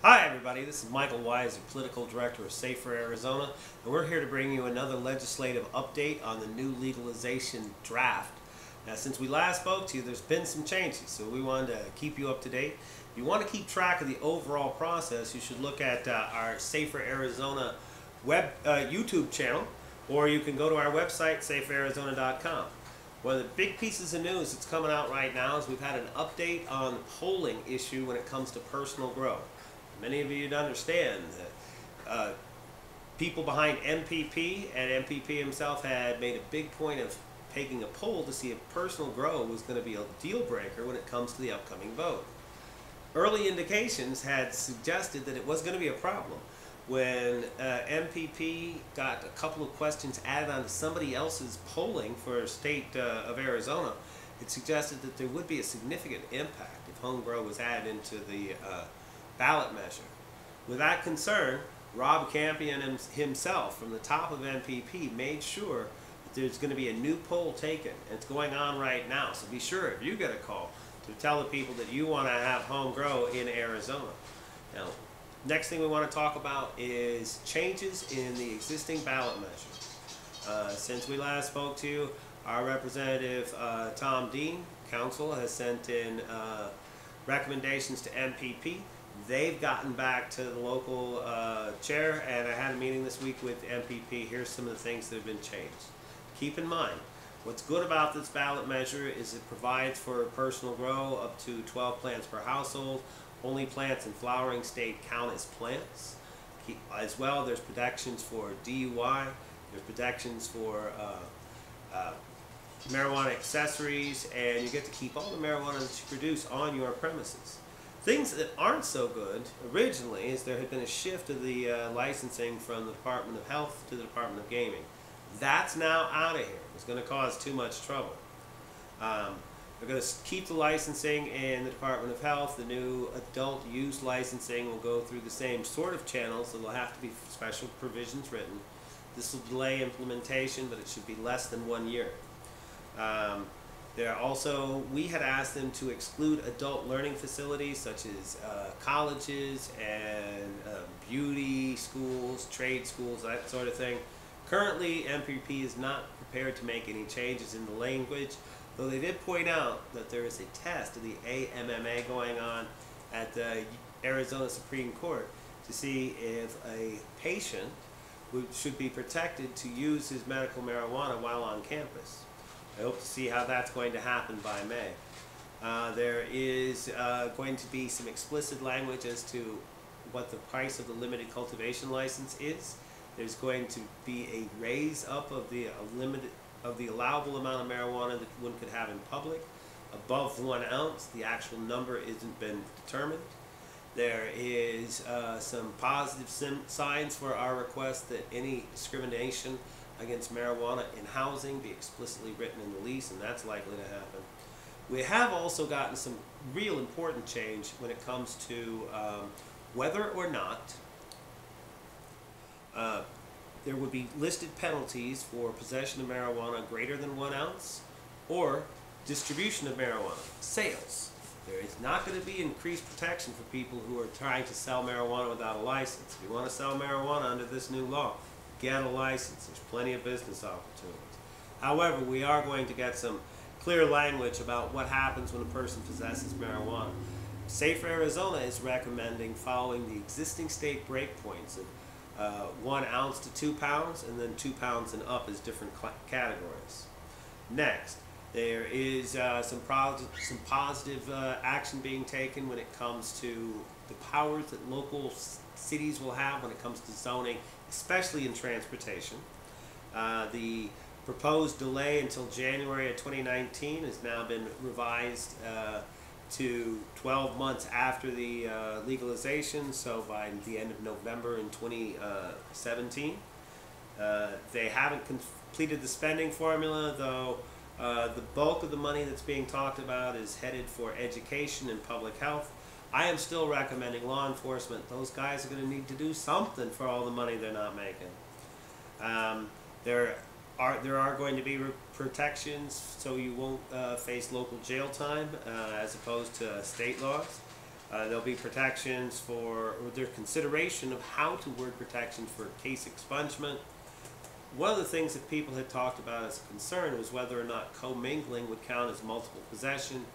Hi everybody, this is Mikel Weisser, Political Director of Safer Arizona, and we're here to bring you another legislative update on the new legalization draft. Now, since we last spoke to you, there's been some changes, so we wanted to keep you up to date. If you want to keep track of the overall process, you should look at our Safer Arizona YouTube channel, or you can go to our website, saferarizona.com. One of the big pieces of news that's coming out right now is we've had an update on the polling issue when it comes to personal grow. Many of you understand that people behind MPP and MPP himself had made a big point of taking a poll to see if personal grow was going to be a deal breaker when it comes to the upcoming vote. Early indications had suggested that it was going to be a problem. When MPP got a couple of questions added onto somebody else's polling for state of Arizona, it suggested that there would be a significant impact if home grow was added into the ballot measure. With that concern, Rob Campion himself from the top of MPP made sure that there's going to be a new poll taken, and it's going on right now. So be sure, if you get a call, to tell the people that you want to have home grow in Arizona. Now, next thing we want to talk about is changes in the existing ballot measure. Since we last spoke to you, our representative Tom Dean, council, has sent in recommendations to MPP. They've gotten back to the local chair, and I had a meeting this week with MPP. Here's some of the things that have been changed. Keep in mind, what's good about this ballot measure is it provides for personal grow up to 12 plants per household. Only plants in flowering state count as plants. As well, there's protections for DUI. There's protections for marijuana accessories, and you get to keep all the marijuana that you produce on your premises. Things that aren't so good originally is there had been a shift of the licensing from the Department of Health to the Department of Gaming. That's now out of here. It's going to cause too much trouble. They're going to keep the licensing in the Department of Health. The new adult use licensing will go through the same sort of channels, so there'll have to be special provisions written. This will delay implementation, but it should be less than 1 year. We had asked them to exclude adult learning facilities such as colleges and beauty schools, trade schools, that sort of thing. Currently, MPP is not prepared to make any changes in the language, though they did point out that there is a test of the AMMA going on at the Arizona Supreme Court to see if a patient should be protected to use his medical marijuana while on campus. I hope to see how that's going to happen by May. There is going to be some explicit language as to what the price of the limited cultivation license is. There's going to be a raise up of the allowable amount of marijuana that one could have in public above 1 ounce. The actual number isn't been determined. There is some positive signs for our request that any discrimination against marijuana in housing be explicitly written in the lease, and that's likely to happen. We have also gotten some real important change when it comes to whether or not there would be listed penalties for possession of marijuana greater than 1 ounce or distribution of marijuana, sales. There is not going to be increased protection for people who are trying to sell marijuana without a license. If you want to sell marijuana under this new law, get a license. There's plenty of business opportunities. However, we are going to get some clear language about what happens when a person possesses marijuana. Safer Arizona is recommending following the existing state breakpoints of 1 ounce to 2 pounds, and then 2 pounds and up as different categories. Next, there is some positive action being taken when it comes to the powers that local cities will have when it comes to zoning, especially in transportation. The proposed delay until January of 2019 has now been revised to 12 months after the legalization, so by the end of November in 2017. They haven't completed the spending formula, though the bulk of the money that's being talked about is headed for education and public health. I am still recommending law enforcement. Those guys are going to need to do something for all the money they're not making. There are going to be protections so you won't face local jail time as opposed to state laws. There'll be protections or there's consideration of how to word protections for case expungement. One of the things that people had talked about as a concern was whether or not commingling would count as multiple possession.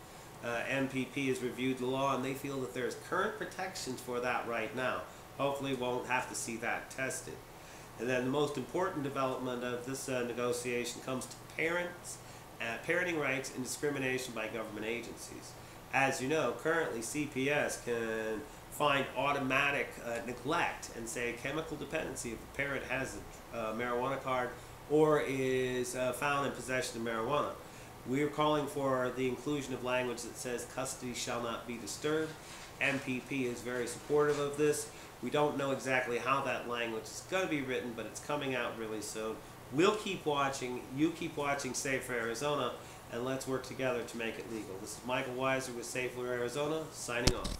MPP has reviewed the law and they feel that there's current protections for that right now. Hopefully won't have to see that tested. And then the most important development of this negotiation comes to parents, parenting rights and discrimination by government agencies. As you know, currently CPS can find automatic neglect and say chemical dependency if a parent has a marijuana card or is found in possession of marijuana. We are calling for the inclusion of language that says custody shall not be disturbed. MPP is very supportive of this. We don't know exactly how that language is going to be written, but it's coming out really soon. We'll keep watching. You keep watching Safer Arizona, and let's work together to make it legal. This is Mikel Weisser with Safer Arizona, signing off.